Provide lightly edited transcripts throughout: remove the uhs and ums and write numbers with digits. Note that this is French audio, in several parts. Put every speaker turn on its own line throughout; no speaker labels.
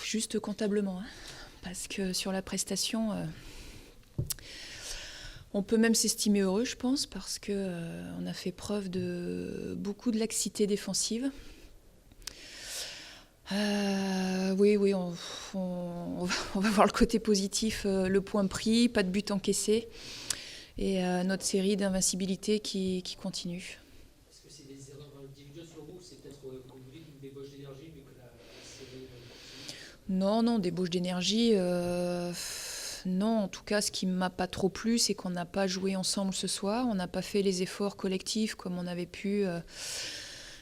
Juste comptablement, hein, parce que sur la prestation, on peut même s'estimer heureux, je pense, parce qu'on a fait preuve de beaucoup de laxité défensive. Oui, on va voir le côté positif, le point pris, pas de but encaissé, et notre série d'invincibilité qui continue.
Est-ce que c'est des erreurs individuelles sur vous? C'est peut-être, comme vous dites, une débauche d'énergie vu que la série continue?
Non, débauche d'énergie. Non, en tout cas, ce qui ne m'a pas trop plu, c'est qu'on n'a pas joué ensemble ce soir. On n'a pas fait les efforts collectifs comme on avait pu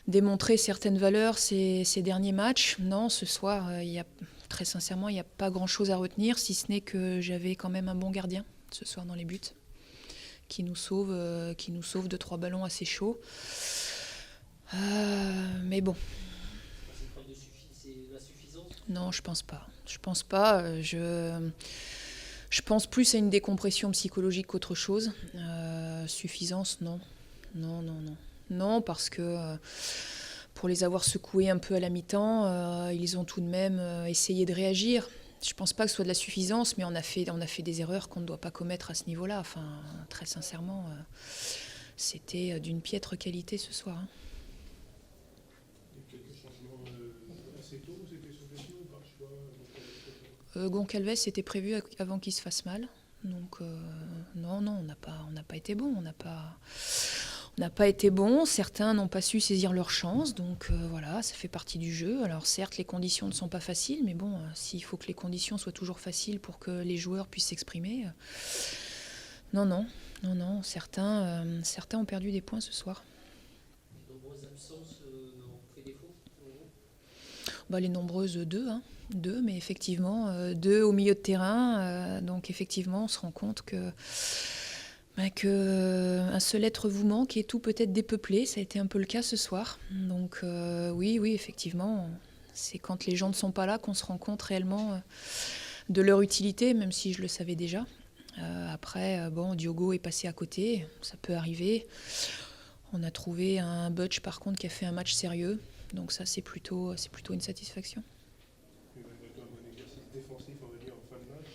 démontrer certaines valeurs ces derniers matchs. Non, ce soir, très sincèrement, il n'y a pas grand-chose à retenir, si ce n'est que j'avais quand même un bon gardien ce soir dans les buts, qui nous sauve 2-3 ballons assez chauds. Mais bon.
C'est une preuve c'est la suffisance?
Non, je pense pas. Je pense pas. Je pense plus à une décompression psychologique qu'autre chose. Suffisance, non. Non, parce que pour les avoir secoués un peu à la mi-temps, ils ont tout de même essayé de réagir. Je pense pas que ce soit de la suffisance, mais on a fait des erreurs qu'on ne doit pas commettre à ce niveau-là. Enfin, très sincèrement, c'était d'une piètre qualité ce soir. Hein.
Quelques changements assez tôt, c'était sous ou par choix?
Goncalves était prévu avant qu'il se fasse mal. Donc non, on n'a pas été bon. On n'a pas été bon. Certains n'ont pas su saisir leur chance. Donc voilà, ça fait partie du jeu. Alors certes, les conditions ne sont pas faciles, mais bon, s'il faut que les conditions soient toujours faciles pour que les joueurs puissent s'exprimer. Non. Certains ont perdu des points ce soir.
Les nombreuses absences ont fait défaut pour vous?
Les nombreuses, deux, mais effectivement, deux au milieu de terrain. Donc effectivement, on se rend compte que un seul être vous manque et tout peut être dépeuplé. Ça a été un peu le cas ce soir. Donc oui, effectivement, c'est quand les gens ne sont pas là qu'on se rend compte réellement de leur utilité, même si je le savais déjà. Après, Diogo est passé à côté, ça peut arriver. On a trouvé un Butch par contre qui a fait un match sérieux. Donc ça, c'est plutôt une satisfaction.
Un exercice défensif, on va dire, en fin de match,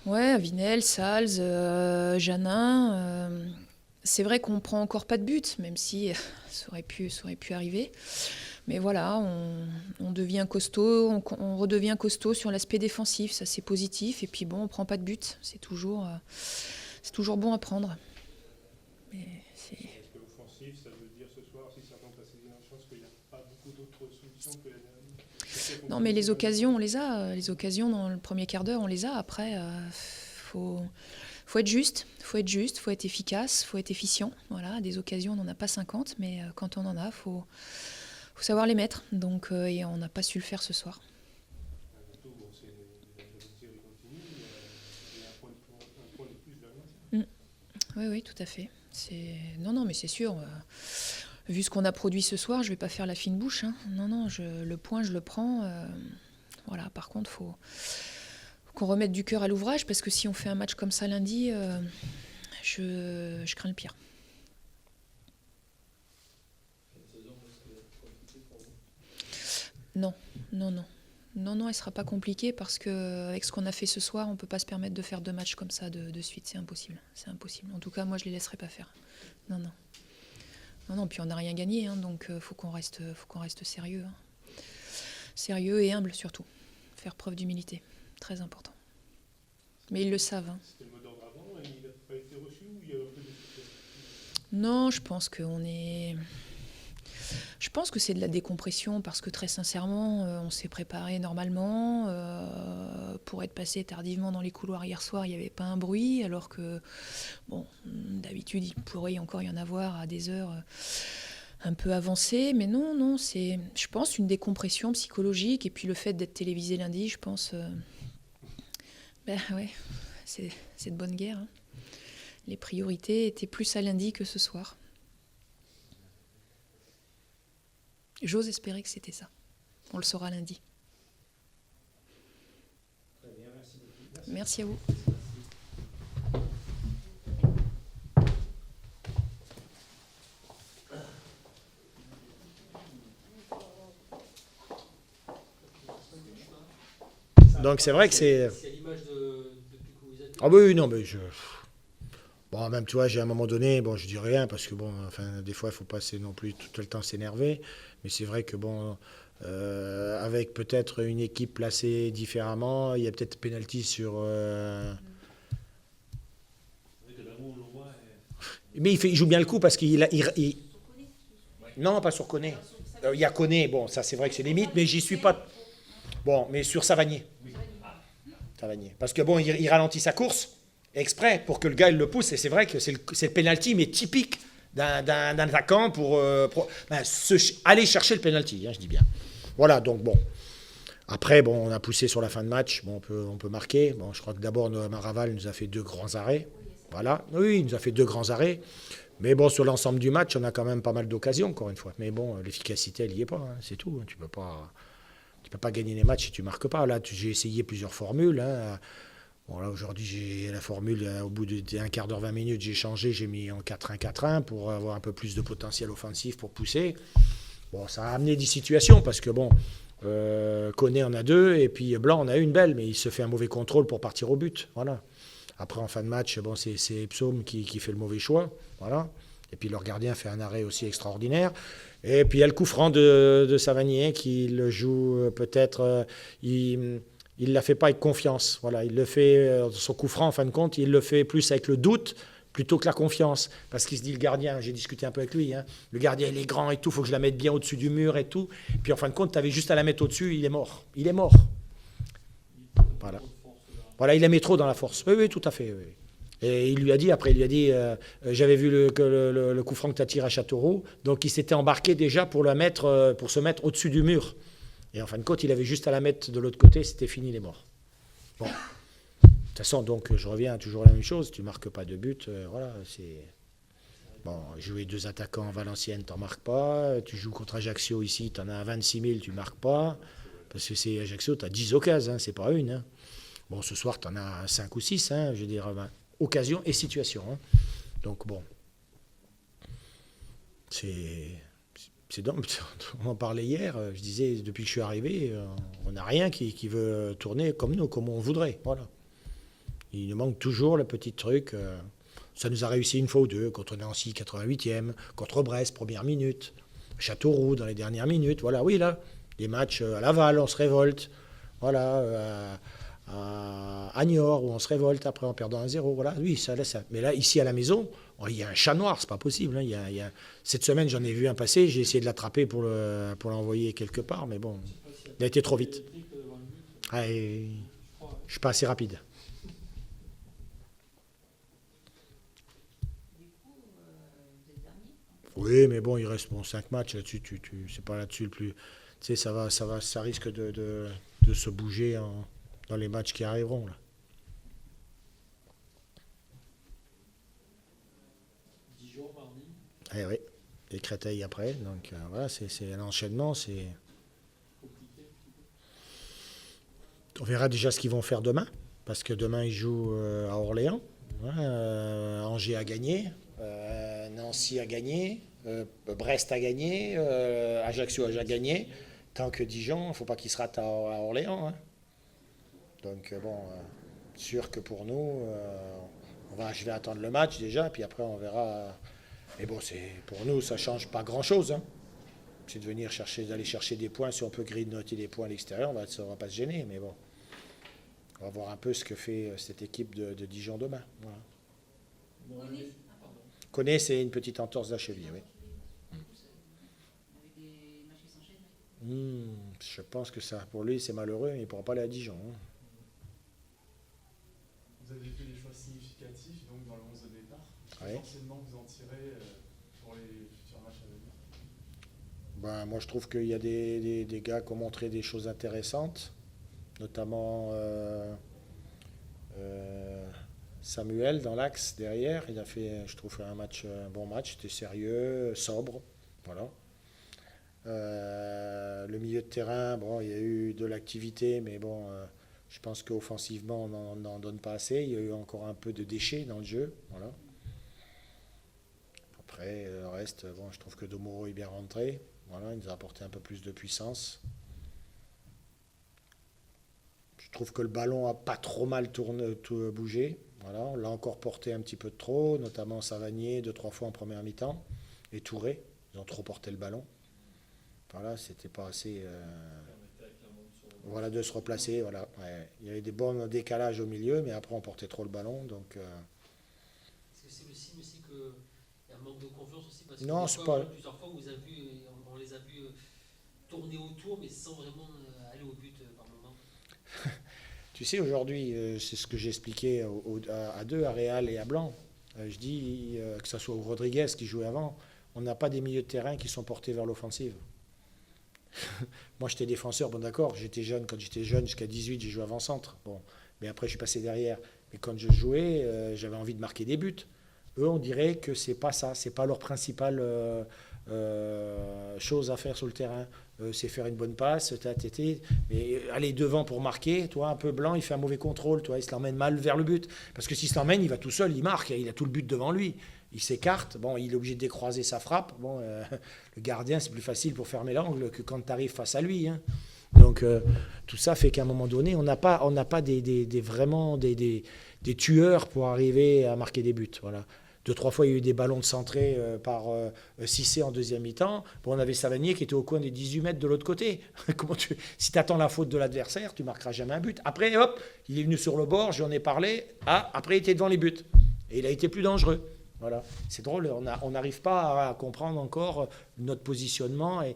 Ouais, Vinel, Sals, Janin. C'est vrai qu'on prend encore pas de but, même si ça aurait pu arriver. Mais voilà, on devient costaud, on redevient costaud sur l'aspect défensif, ça c'est positif. Et puis bon, on prend pas de but, c'est toujours bon à prendre. Mais
est-ce que offensif, ça veut dire ce soir, si certains ont saisi leur chance, qu'il n'y a pas beaucoup d'autres solutions que la dernière?
Non, mais les occasions, on les a. Les occasions, dans le premier quart d'heure, on les a. Après, faut être juste, faut être efficace, faut être efficient. Voilà, des occasions, on n'en a pas 50, mais quand on en a, faut savoir les mettre. Donc, et on n'a pas su le faire ce soir. Oui, tout à fait. Non, mais c'est sûr. Vu ce qu'on a produit ce soir, je vais pas faire la fine bouche. Hein. Non, le point, je le prends. Voilà. Par contre, faut qu'on remette du cœur à l'ouvrage parce que si on fait un match comme ça lundi, je crains le pire. Non, elle sera pas compliquée parce que avec ce qu'on a fait ce soir, on peut pas se permettre de faire 2 matchs comme ça de suite, c'est impossible. En tout cas, moi je les laisserai pas faire. Non, puis on n'a rien gagné, hein, donc faut qu'on reste sérieux. Hein. Sérieux et humble surtout. Faire preuve d'humilité, très important. Mais ils le savent. Hein.
C'était le mot d'ordre avant, il n'a pas été reçu ou il y a un peu de...
Non, je pense que c'est de la décompression parce que très sincèrement, on s'est préparé normalement. Pour être passé tardivement dans les couloirs hier soir, il n'y avait pas un bruit, alors que, d'habitude, il pourrait encore y en avoir à des heures un peu avancées. Mais non, c'est, je pense, une décompression psychologique. Et puis le fait d'être télévisé lundi, je pense, ouais, c'est de bonne guerre. Hein. Les priorités étaient plus à lundi que ce soir. J'ose espérer que c'était ça. On le saura lundi.
Très bien, merci beaucoup.
Merci à vous.
Donc c'est vrai que c'est...
C'est à l'image depuis que vous êtes.
Ah oui, non, mais bon, même, tu vois, j'ai à un moment donné, bon, je dis rien, parce que, bon, enfin, des fois, il ne faut pas non plus tout le temps s'énerver, mais c'est vrai que, bon, avec peut-être une équipe placée différemment, il y a peut-être penalty sur... Mais il joue bien le coup, parce non, pas sur Koné. Il y a Koné, bon, ça c'est vrai que c'est limite, mais j'y suis pas... Bon, mais sur Savanier. Savanier. Parce que, bon, il ralentit sa course, exprès, pour que le gars il le pousse, et c'est vrai que c'est le penalty, mais typique d'un attaquant pour aller chercher le penalty, hein, je dis bien. Voilà, donc bon. Après, bon, on a poussé sur la fin de match, bon, on peut marquer. Bon, je crois que d'abord, Maraval nous a fait 2 grands arrêts. Voilà, oui, il nous a fait 2 grands arrêts. Mais bon, sur l'ensemble du match, on a quand même pas mal d'occasions, encore une fois. Mais bon, l'efficacité, elle n'y est pas, hein, c'est tout. Tu peux pas gagner les matchs si tu marques pas. Là, j'ai essayé plusieurs formules. Hein. Bon, là, aujourd'hui, j'ai la formule, au bout d'un quart d'heure, 20 minutes, j'ai changé, j'ai mis en 4-1-4-1 pour avoir un peu plus de potentiel offensif pour pousser. Bon, ça a amené des situations parce que, bon, Koné en a 2 et puis Blanc en a une belle, mais il se fait un mauvais contrôle pour partir au but. Voilà. Après, en fin de match, bon, c'est Psaume qui fait le mauvais choix. Voilà. Et puis leur gardien fait un arrêt aussi extraordinaire. Et puis il y a le coup franc de Savanier qui le joue peut-être. Il ne la fait pas avec confiance. Voilà, il le fait, son coup franc en fin de compte, il le fait plus avec le doute plutôt que la confiance. Parce qu'il se dit, le gardien, j'ai discuté un peu avec lui, hein, le gardien il est grand et tout, il faut que je la mette bien au-dessus du mur et tout. Puis en fin de compte, tu avais juste à la mettre au-dessus, il est mort. Il est mort. Voilà. Voilà, il la met trop dans la force. Oui, oui, tout à fait. Oui. Et il lui a dit, après, j'avais vu le coup franc que tu as tiré à Châteauroux, donc il s'était embarqué déjà pour se mettre au-dessus du mur. Et en fin de compte, il avait juste à la mettre de l'autre côté, c'était fini, il est mort. Bon. De toute façon, donc, je reviens à toujours la même chose, tu ne marques pas de but, voilà, c'est... Bon, jouer 2 attaquants à Valenciennes, tu n'en marques pas. Tu joues contre Ajaccio ici, tu en as 26 000, tu ne marques pas. Parce que c'est Ajaccio, tu as 10 occasions, hein, c'est pas une. Hein. Bon, ce soir, tu en as 5 ou 6, hein, je veux dire, occasion et situation. Hein. Donc, bon. On en parlait hier, je disais, depuis que je suis arrivé, on n'a rien qui veut tourner comme nous, comme on voudrait. Voilà. Il nous manque toujours le petit truc. Ça nous a réussi une fois ou deux, contre Nancy, 88e, contre Brest, première minute, Châteauroux, dans les dernières minutes. Voilà, oui, là, les matchs à Laval, on se révolte. Voilà, à Niort, où on se révolte après en perdant 1-0. Voilà, oui, ça laisse. Mais là, ici à la maison, il y a un chat noir, c'est pas possible. Hein. Cette semaine, j'en ai vu un passer, j'ai essayé de l'attraper pour l'envoyer quelque part, mais bon, il a été trop vite. Ah, je suis pas assez rapide. Oui, mais bon, il reste 5 matchs là-dessus. C'est pas là-dessus le plus. Tu sais, ça risque de se bouger dans les matchs qui arriveront là.
Dijon, mardi.
Eh oui, et Créteil après. Donc voilà, c'est un enchaînement. On verra déjà ce qu'ils vont faire demain, parce que demain ils jouent à Orléans. Angers a gagné, Nancy a gagné, Brest a gagné, Ajaccio a déjà gagné. Tant que Dijon, il ne faut pas qu'ils se ratent à Orléans. Hein. Donc bon, sûr que pour nous, je vais attendre le match déjà, puis après on verra. Mais bon, pour nous, ça ne change pas grand-chose. Hein. C'est d'aller chercher des points. Si on peut grignoter des points à l'extérieur, on ne va pas se gêner. Mais bon, on va voir un peu ce que fait cette équipe de Dijon demain. Voilà. Koné, c'est une petite entorse de la cheville, oui. Je pense que ça, pour lui, c'est malheureux, mais il ne pourra pas aller à Dijon. Hein.
Vous avez fait des choix significatifs donc, dans le 11 de départ. Quels enseignements vous en tirez pour les futurs matchs à venir?
Moi, je trouve qu'il y a des gars qui ont montré des choses intéressantes, notamment Samuel dans l'axe derrière. Il a fait, je trouve, un bon match. C'était sérieux, sobre. Voilà. Le milieu de terrain, bon, il y a eu de l'activité, mais bon, je pense qu'offensivement, on n'en donne pas assez. Il y a eu encore un peu de déchets dans le jeu. Voilà. Après, le reste, bon, je trouve que Domoro est bien rentré. Voilà, il nous a apporté un peu plus de puissance. Je trouve que le ballon a pas trop mal bougé. Voilà, on l'a encore porté un petit peu de trop, notamment Savanier, 2-3 fois en première mi-temps, et Touré. Ils ont trop porté le ballon. Voilà, c'était pas assez. Voilà, de se replacer. Voilà. Ouais. Il y avait des bons décalages au milieu, mais après on portait trop le ballon. Donc,
Est-ce que c'est le signe aussi qu'il y a un manque de confiance aussi parce que
non,
des
c'est
fois,
pas.
plusieurs fois, on les a vus tourner autour, mais sans vraiment aller au but par moment.
Tu sais, aujourd'hui, c'est ce que j'ai expliqué à deux, à Real et à Blanc. Je dis, que ce soit au Rodriguez qui jouait avant, on n'a pas des milieux de terrain qui sont portés vers l'offensive. Moi, j'étais défenseur, bon d'accord, j'étais jeune, quand j'étais jeune, jusqu'à 18, j'ai joué avant-centre. Bon, mais après, je suis passé derrière. Mais quand je jouais, j'avais envie de marquer des buts. Eux, on dirait que c'est pas ça, c'est pas leur principale chose à faire sur le terrain. C'est faire une bonne passe, mais aller devant pour marquer, toi, un peu Blanc, il fait un mauvais contrôle, toi, il se l'emmène mal vers le but. Parce que s'il se l'emmène, il va tout seul, il marque, il a tout le but devant lui. Il s'écarte, bon, il est obligé de décroiser sa frappe. Bon, le gardien, c'est plus facile pour fermer l'angle que quand tu arrives face à lui. Hein. Donc, tout ça fait qu'à un moment donné, on n'a pas vraiment des tueurs pour arriver à marquer des buts. Voilà. 2-3 fois, il y a eu des ballons de centrés par Cissé en deuxième mi-temps. Bon, on avait Savanier qui était au coin des 18 mètres de l'autre côté. Si tu attends la faute de l'adversaire, tu ne marqueras jamais un but. Après, hop, il est venu sur le bord, j'en ai parlé. Ah, après, il était devant les buts. Et il a été plus dangereux. Voilà. C'est drôle, on n'arrive pas à comprendre encore notre positionnement et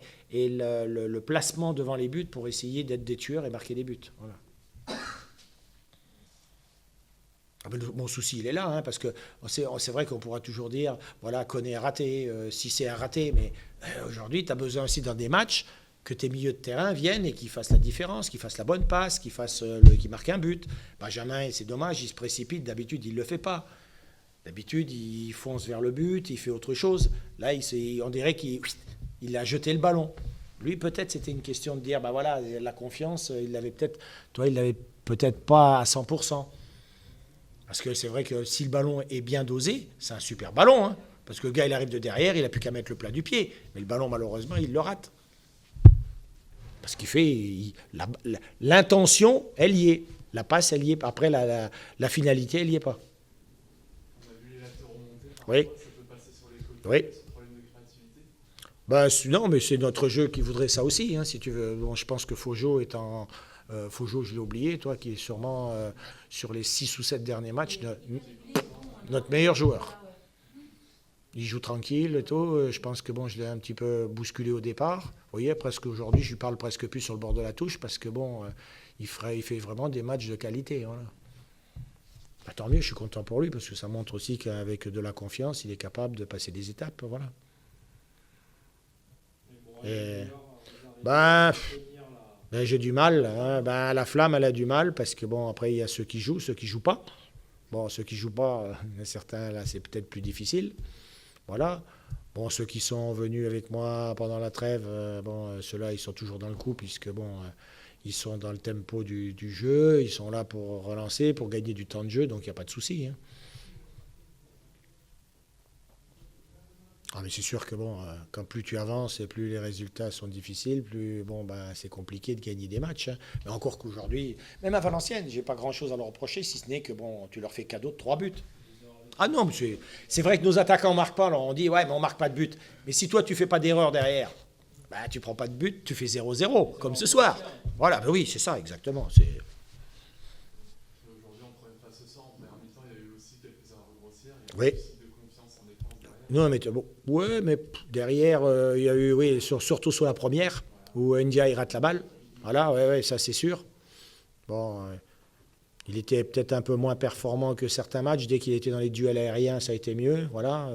le placement devant les buts pour essayer d'être des tueurs et marquer des buts. Voilà. Mon souci, il est là, hein, parce que c'est vrai qu'on pourra toujours dire, voilà, Koné a raté, Cissé a raté, mais aujourd'hui, tu as besoin aussi dans des matchs que tes milieux de terrain viennent et qu'ils fassent la différence, qu'ils fassent la bonne passe, qu'ils marquent un but. Benjamin, c'est dommage, il se précipite, d'habitude, il ne le fait pas. D'habitude, il fonce vers le but, il fait autre chose. Là, on dirait qu'il a jeté le ballon. Lui, peut-être, c'était une question de dire, bah voilà, la confiance, il l'avait peut-être pas à 100%. Parce que c'est vrai que si le ballon est bien dosé, c'est un super ballon. Hein, parce que le gars, il arrive de derrière, il n'a plus qu'à mettre le plat du pied. Mais le ballon, malheureusement, il le rate. Parce qu'il fait... L'intention, elle y est. La passe, elle y est. Après, la finalité, elle n'y est pas.
On a vu les latéraux monter.
Oui.
Ça peut passer sur les côtés.
Oui.
Ce problème de créativité.
Ben, non, mais c'est notre jeu qui voudrait ça aussi, hein, si tu veux. Bon, je pense que Fojo est en... Fojo, je l'ai oublié, toi, qui est sûrement sur les 6 ou 7 derniers matchs notre meilleur joueur. Il joue tranquille et tout. Je pense que bon, je l'ai un petit peu bousculé au départ. Vous voyez, presque aujourd'hui, je lui parle presque plus sur le bord de la touche parce que bon, il fait vraiment des matchs de qualité. Voilà. Bah, tant mieux, je suis content pour lui parce que ça montre aussi qu'avec de la confiance, il est capable de passer des étapes. Voilà. Ben, j'ai du mal. Hein. Ben, la Flamme, elle a du mal parce que bon, après, il y a ceux qui jouent pas. Bon, ceux qui jouent pas, certains, là, c'est peut-être plus difficile. Voilà. Bon, ceux qui sont venus avec moi pendant la trêve, ceux-là, ils sont toujours dans le coup puisque bon, ils sont dans le tempo du jeu, ils sont là pour relancer, pour gagner du temps de jeu, donc il n'y a pas de souci. Hein. Ah, mais c'est sûr que bon, quand plus tu avances et plus les résultats sont difficiles, plus bon, c'est compliqué de gagner des matchs. Hein. Mais encore qu'aujourd'hui, même à Valenciennes, j'ai pas grand-chose à leur reprocher, si ce n'est que bon, tu leur fais cadeau de 3 buts. Ah non, c'est vrai que nos attaquants ne marquent pas, alors on dit ouais, mais on marque pas de but. Mais si toi tu fais pas d'erreur derrière, tu prends pas de but, tu fais 0-0, comme ce soir. Voilà, oui, c'est ça, exactement.
Aujourd'hui, on pourrait pas ce soir, en première mi-temps, il y a eu aussi quelques erreurs grossières. Il y a eu aussi de confiance en défense derrière.
Non, mais bon, ouais, mais derrière, il y a eu, oui, surtout sur la première, où India il rate la balle. Voilà, ouais, ça c'est sûr. Bon, il était peut-être un peu moins performant que certains matchs. Dès qu'il était dans les duels aériens, ça a été mieux. Voilà.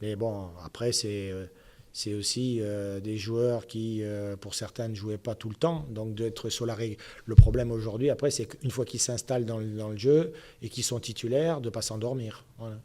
Mais bon, après, c'est aussi des joueurs qui, pour certains, ne jouaient pas tout le temps. Donc, d'être sur la règle. Le problème aujourd'hui, après, c'est qu'une fois qu'ils s'installent dans le jeu et qu'ils sont titulaires, de ne pas s'endormir. Voilà.